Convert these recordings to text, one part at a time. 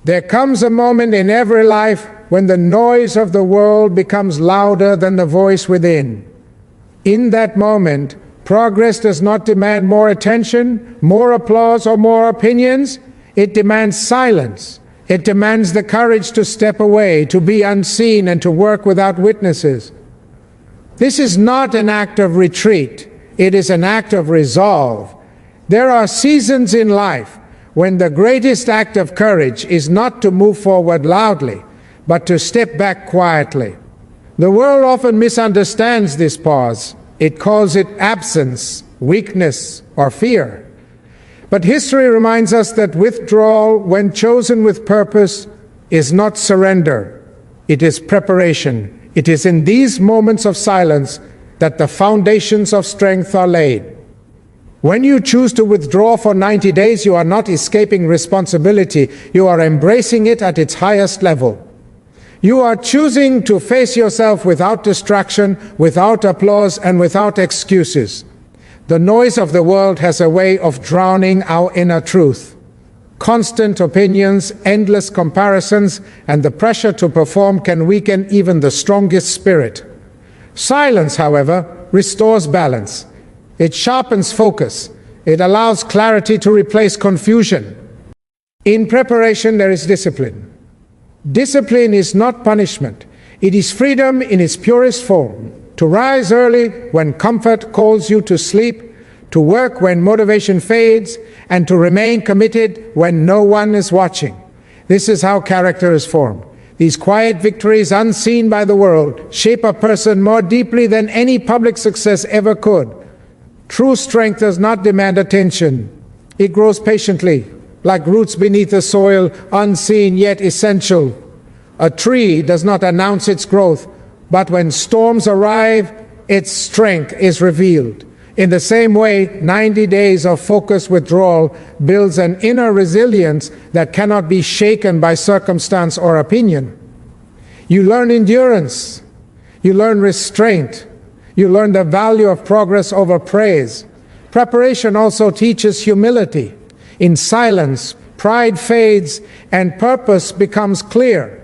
There comes a moment in every life when the noise of the world becomes louder than the voice within. In that moment, progress does not demand more attention, more applause, or more opinions. It demands silence. It demands the courage to step away, to be unseen, and to work without witnesses. This is not an act of retreat. It is an act of resolve. There are seasons in life when the greatest act of courage is not to move forward loudly, but to step back quietly. The world often misunderstands this pause. It calls it absence, weakness, or fear. But history reminds us that withdrawal, when chosen with purpose, is not surrender. It is preparation. It is in these moments of silence that the foundations of strength are laid. When you choose to withdraw for 90 days, you are not escaping responsibility. You are embracing it at its highest level. You are choosing to face yourself without distraction, without applause, and without excuses. The noise of the world has a way of drowning our inner truth. Constant opinions, endless comparisons, and the pressure to perform can weaken even the strongest spirit. Silence, however, restores balance. It sharpens focus. It allows clarity to replace confusion. In preparation, there is discipline. Discipline is not punishment. It is freedom in its purest form. To rise early when comfort calls you to sleep, to work when motivation fades, and to remain committed when no one is watching. This is how character is formed. These quiet victories, unseen by the world, shape a person more deeply than any public success ever could. True strength does not demand attention. It grows patiently, like roots beneath the soil, unseen yet essential. A tree does not announce its growth, but when storms arrive, its strength is revealed. In the same way, 90 days of focused withdrawal builds an inner resilience that cannot be shaken by circumstance or opinion. You learn endurance. You learn restraint. You learn the value of progress over praise. Preparation also teaches humility. In silence, pride fades and purpose becomes clear.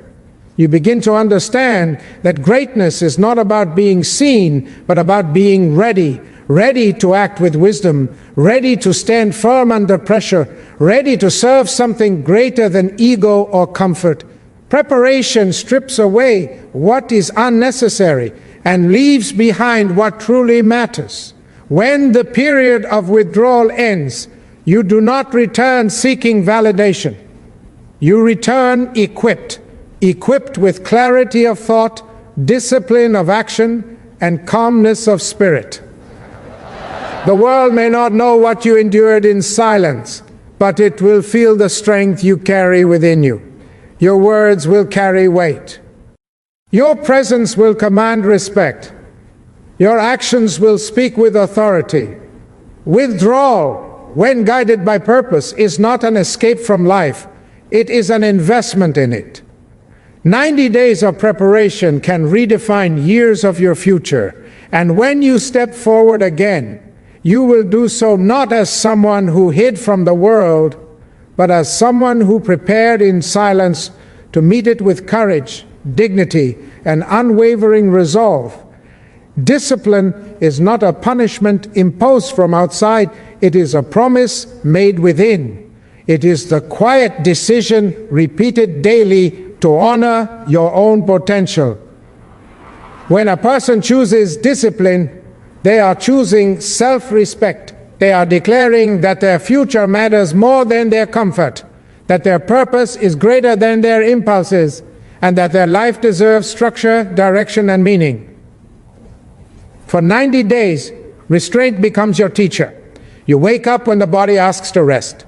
You begin to understand that greatness is not about being seen, but about being ready. Ready to act with wisdom, ready to stand firm under pressure, ready to serve something greater than ego or comfort. Preparation strips away what is unnecessary and leaves behind what truly matters. When the period of withdrawal ends, you do not return seeking validation. You return equipped with clarity of thought, discipline of action, and calmness of spirit. The world may not know what you endured in silence, but it will feel the strength you carry within you. Your words will carry weight. Your presence will command respect. Your actions will speak with authority. Withdrawal, when guided by purpose, is not an escape from life. It is an investment in it. 90 days of preparation can redefine years of your future. And when you step forward again, you will do so not as someone who hid from the world, but as someone who prepared in silence to meet it with courage, dignity, and unwavering resolve. Discipline is not a punishment imposed from outside. It is a promise made within. It is the quiet decision repeated daily to honor your own potential. When a person chooses discipline, they are choosing self-respect. They are declaring that their future matters more than their comfort, that their purpose is greater than their impulses, and that their life deserves structure, direction, and meaning. For 90 days, restraint becomes your teacher. You wake up when the body asks to rest.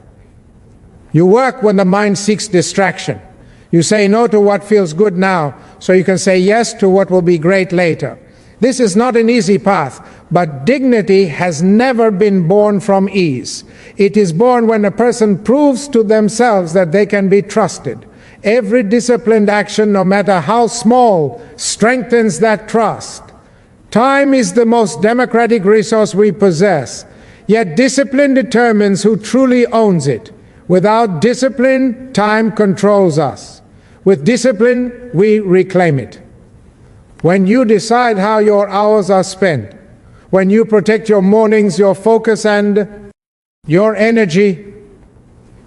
You work when the mind seeks distraction. You say no to what feels good now, so you can say yes to what will be great later. This is not an easy path, but dignity has never been born from ease. It is born when a person proves to themselves that they can be trusted. Every disciplined action, no matter how small, strengthens that trust. Time is the most democratic resource we possess, yet discipline determines who truly owns it. Without discipline, time controls us. With discipline, we reclaim it. When you decide how your hours are spent, when you protect your mornings, your focus, and your energy,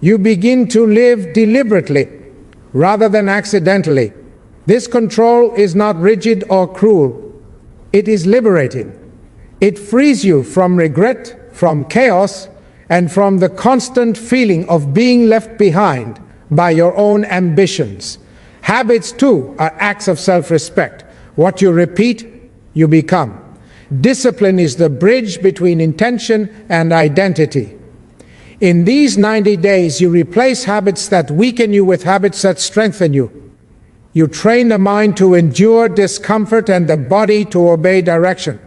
you begin to live deliberately rather than accidentally. This control is not rigid or cruel. It is liberating. It frees you from regret, from chaos, and from the constant feeling of being left behind by your own ambitions. Habits, too, are acts of self-respect. What you repeat, you become. Discipline is the bridge between intention and identity. In these 90 days, you replace habits that weaken you with habits that strengthen you. You train the mind to endure discomfort and the body to obey direction.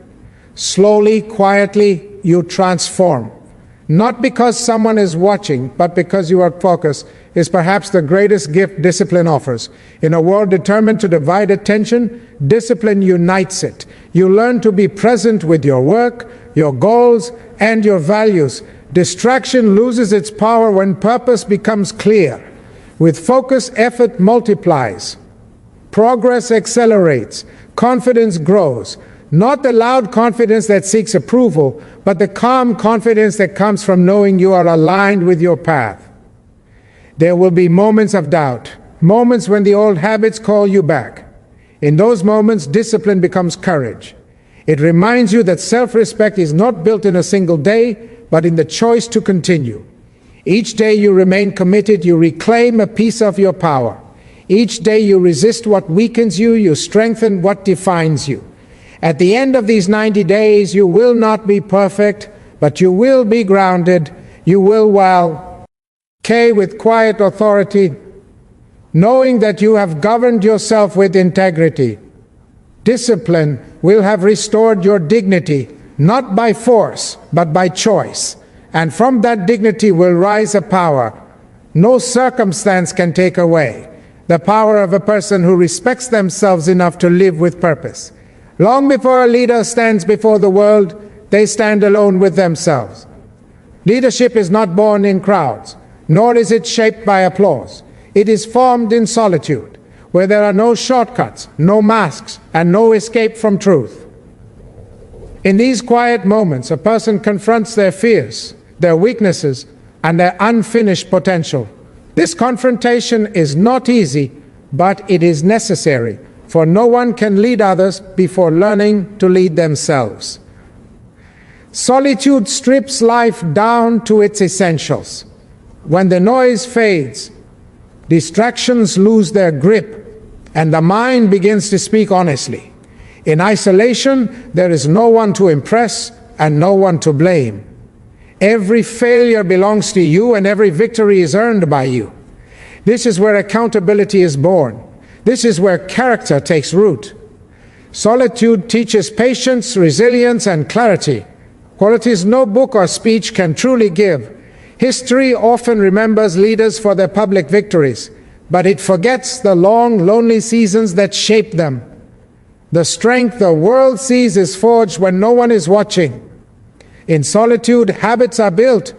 Slowly, quietly, you transform. Not because someone is watching, but because you are focused, is perhaps the greatest gift discipline offers. In a world determined to divide attention, discipline unites it. You learn to be present with your work, your goals, and your values. Distraction loses its power when purpose becomes clear. With focus, effort multiplies. Progress accelerates. Confidence grows. Not the loud confidence that seeks approval, but the calm confidence that comes from knowing you are aligned with your path. There will be moments of doubt, moments when the old habits call you back. In those moments, discipline becomes courage. It reminds you that self-respect is not built in a single day, but in the choice to continue. Each day you remain committed, you reclaim a piece of your power. Each day you resist what weakens you, you strengthen what defines you. At the end of these 90 days, you will not be perfect, but you will be grounded. You will with quiet authority, knowing that you have governed yourself with integrity. Discipline will have restored your dignity, not by force, but by choice. And from that dignity will rise a power no circumstance can take away. The power of a person who respects themselves enough to live with purpose. Long before a leader stands before the world, they stand alone with themselves. Leadership is not born in crowds, nor is it shaped by applause. It is formed in solitude, where there are no shortcuts, no masks, and no escape from truth. In these quiet moments, a person confronts their fears, their weaknesses, and their unfinished potential. This confrontation is not easy, but it is necessary, for no one can lead others before learning to lead themselves. Solitude strips life down to its essentials. When the noise fades, distractions lose their grip, and the mind begins to speak honestly. In isolation, there is no one to impress and no one to blame. Every failure belongs to you, and every victory is earned by you. This is where accountability is born. This is where character takes root. Solitude teaches patience, resilience, and clarity, qualities no book or speech can truly give. History often remembers leaders for their public victories, but it forgets the long, lonely seasons that shaped them. The strength the world sees is forged when no one is watching. In solitude, habits are built,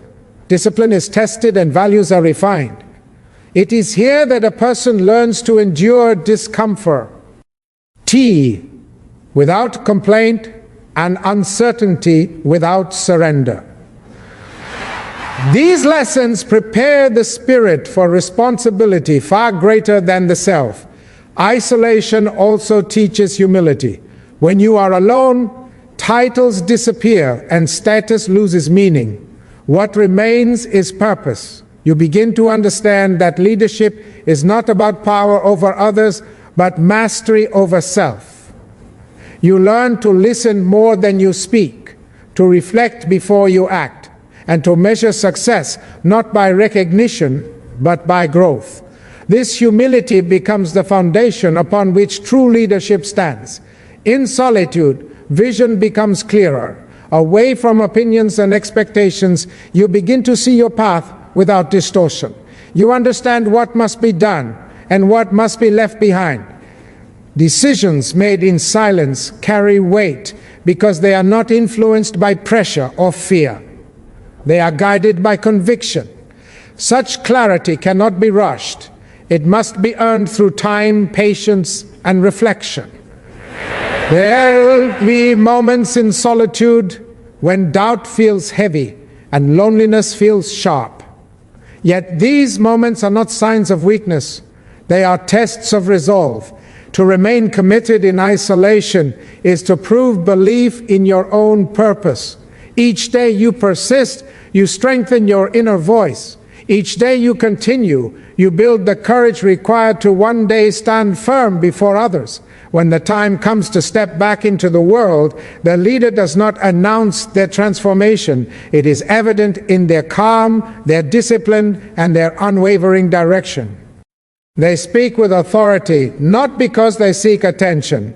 discipline is tested, and values are refined. It is here that a person learns to endure discomfort, without complaint, and uncertainty without surrender. These lessons prepare the spirit for responsibility far greater than the self. Isolation also teaches humility. When you are alone, titles disappear and status loses meaning. What remains is purpose. You begin to understand that leadership is not about power over others, but mastery over self. You learn to listen more than you speak, to reflect before you act, and to measure success not by recognition, but by growth. This humility becomes the foundation upon which true leadership stands. In solitude, vision becomes clearer. Away from opinions and expectations, you begin to see your path without distortion. You understand what must be done and what must be left behind. Decisions made in silence carry weight because they are not influenced by pressure or fear. They are guided by conviction. Such clarity cannot be rushed. It must be earned through time, patience, and reflection. There will be moments in solitude when doubt feels heavy and loneliness feels sharp. Yet these moments are not signs of weakness. They are tests of resolve. To remain committed in isolation is to prove belief in your own purpose. Each day you persist, you strengthen your inner voice. Each day you continue, you build the courage required to one day stand firm before others. When the time comes to step back into the world, the leader does not announce their transformation. It is evident in their calm, their discipline, and their unwavering direction. They speak with authority, not because they seek attention,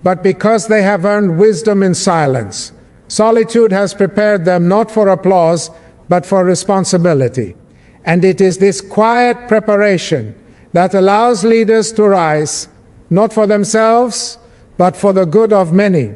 but because they have earned wisdom in silence. Solitude has prepared them not for applause, but for responsibility. And it is this quiet preparation that allows leaders to rise, not for themselves, but for the good of many.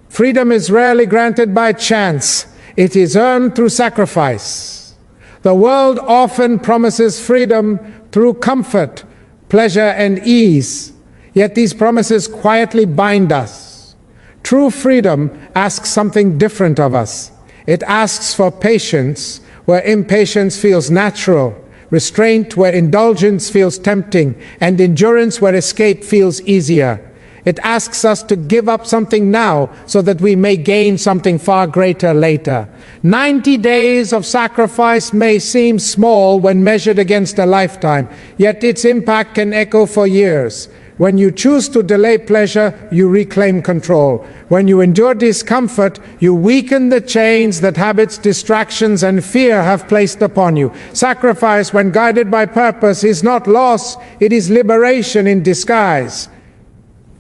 Freedom is rarely granted by chance. It is earned through sacrifice. The world often promises freedom through comfort, pleasure, and ease. Yet these promises quietly bind us. True freedom asks something different of us. It asks for patience where impatience feels natural, restraint where indulgence feels tempting, and endurance where escape feels easier. It asks us to give up something now so that we may gain something far greater later. 90 days of sacrifice may seem small when measured against a lifetime, yet its impact can echo for years. When you choose to delay pleasure, you reclaim control. When you endure discomfort, you weaken the chains that habits, distractions, and fear have placed upon you. Sacrifice, when guided by purpose, is not loss, it is liberation in disguise.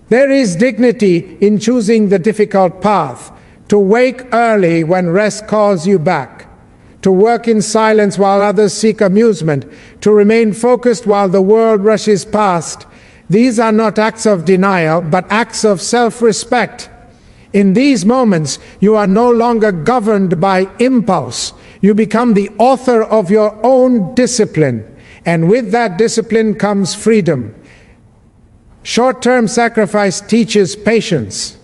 There is dignity in choosing the difficult path, to wake early when rest calls you back, to work in silence while others seek amusement, to remain focused while the world rushes past. These are not acts of denial, but acts of self-respect. In these moments, you are no longer governed by impulse. You become the author of your own discipline, and with that discipline comes freedom. Short-term sacrifice teaches patience,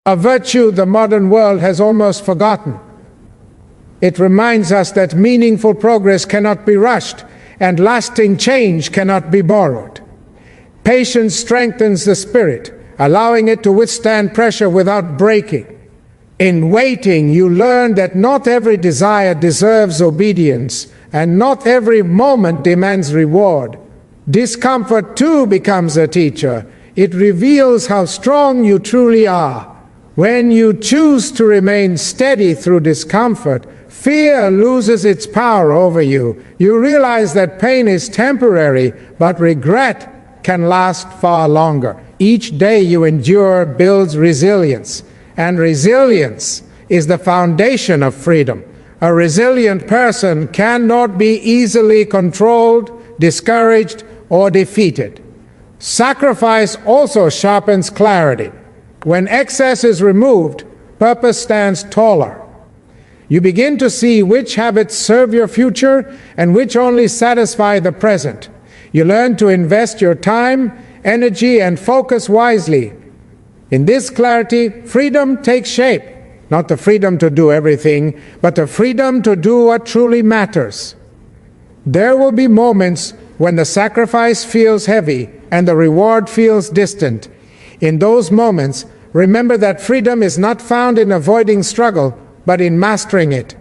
a virtue the modern world has almost forgotten. It reminds us that meaningful progress cannot be rushed, and lasting change cannot be borrowed. Patience strengthens the spirit, allowing it to withstand pressure without breaking. In waiting, you learn that not every desire deserves obedience, and not every moment demands reward. Discomfort too becomes a teacher. It reveals how strong you truly are. When you choose to remain steady through discomfort, fear loses its power over you. You realize that pain is temporary, but regret can last far longer. Each day you endure builds resilience, and resilience is the foundation of freedom. A resilient person cannot be easily controlled, discouraged, or defeated. Sacrifice also sharpens clarity. When excess is removed, purpose stands taller. You begin to see which habits serve your future and which only satisfy the present. You learn to invest your time, energy, and focus wisely. In this clarity, freedom takes shape. Not the freedom to do everything, but the freedom to do what truly matters. There will be moments when the sacrifice feels heavy and the reward feels distant. In those moments, remember that freedom is not found in avoiding struggle, but in mastering it.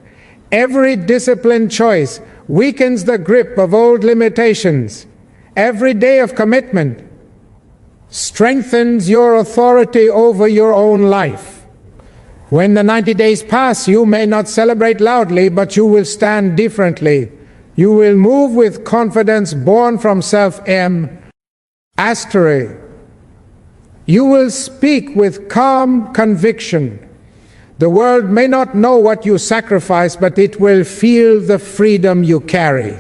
Every disciplined choice weakens the grip of old limitations. Every day of commitment strengthens your authority over your own life. When the 90 days pass, you may not celebrate loudly, but you will stand differently. You will move with confidence born from self-mastery. You will speak with calm conviction. The world may not know what you sacrifice, but it will feel the freedom you carry.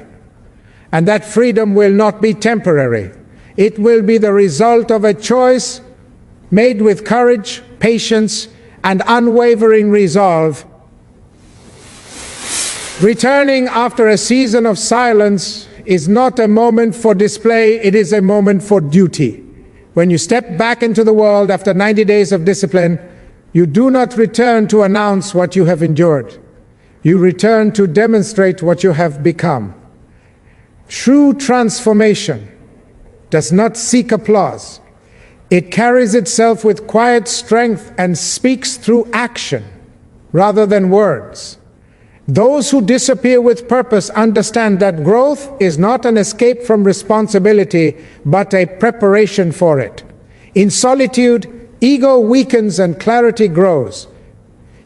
And that freedom will not be temporary. It will be the result of a choice made with courage, patience, and unwavering resolve. Returning after a season of silence is not a moment for display, it is a moment for duty. When you step back into the world after 90 days of discipline, you do not return to announce what you have endured. You return to demonstrate what you have become. True transformation does not seek applause. It carries itself with quiet strength and speaks through action rather than words. Those who disappear with purpose understand that growth is not an escape from responsibility, but a preparation for it. In solitude, ego weakens and clarity grows.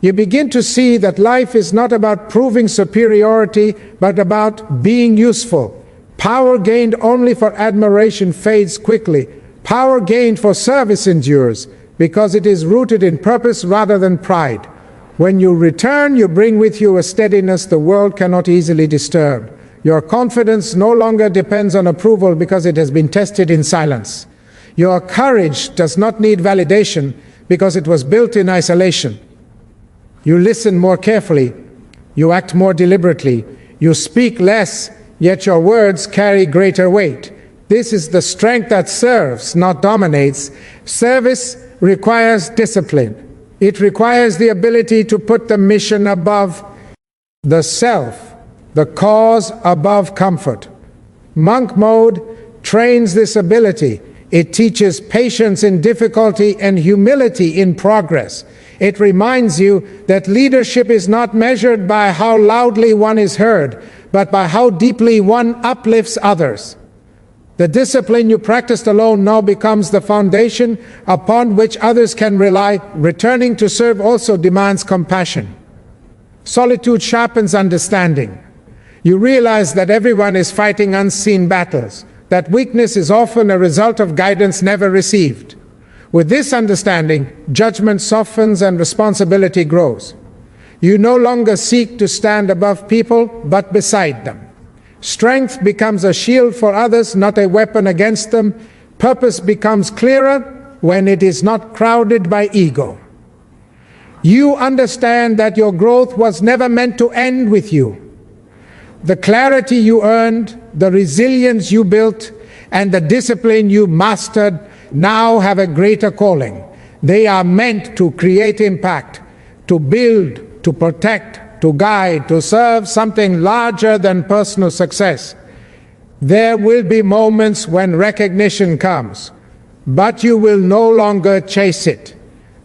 You begin to see that life is not about proving superiority, but about being useful. Power gained only for admiration fades quickly. Power gained for service endures, because it is rooted in purpose rather than pride. When you return, you bring with you a steadiness the world cannot easily disturb. Your confidence no longer depends on approval because it has been tested in silence. Your courage does not need validation because it was built in isolation. You listen more carefully. You act more deliberately. You speak less, yet your words carry greater weight. This is the strength that serves, not dominates. Service requires discipline. It requires the ability to put the mission above the self, the cause above comfort. Monk mode trains this ability. It teaches patience in difficulty and humility in progress. It reminds you that leadership is not measured by how loudly one is heard, but by how deeply one uplifts others. The discipline you practiced alone now becomes the foundation upon which others can rely. Returning to serve also demands compassion. Solitude sharpens understanding. You realize that everyone is fighting unseen battles, that weakness is often a result of guidance never received. With this understanding, judgment softens and responsibility grows. You no longer seek to stand above people, but beside them. Strength becomes a shield for others, not a weapon against them. Purpose becomes clearer when it is not crowded by ego. You understand that your growth was never meant to end with you. The clarity you earned, the resilience you built, and the discipline you mastered now have a greater calling. They are meant to create impact, to build, to protect, to guide, to serve something larger than personal success. There will be moments when recognition comes, but you will no longer chase it.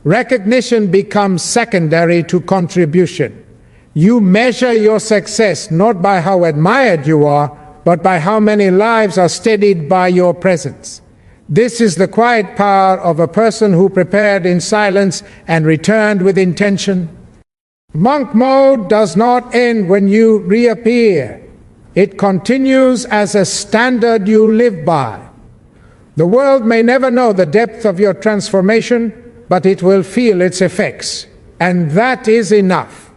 Recognition becomes secondary to contribution. You measure your success not by how admired you are, but by how many lives are steadied by your presence. This is the quiet power of a person who prepared in silence and returned with intention. Monk mode does not end when you reappear. It continues as a standard you live by. The world may never know the depth of your transformation, but it will feel its effects. And that is enough.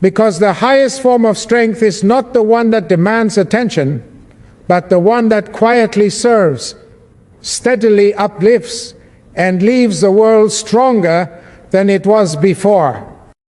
Because the highest form of strength is not the one that demands attention, but the one that quietly serves, steadily uplifts, and leaves the world stronger than it was before.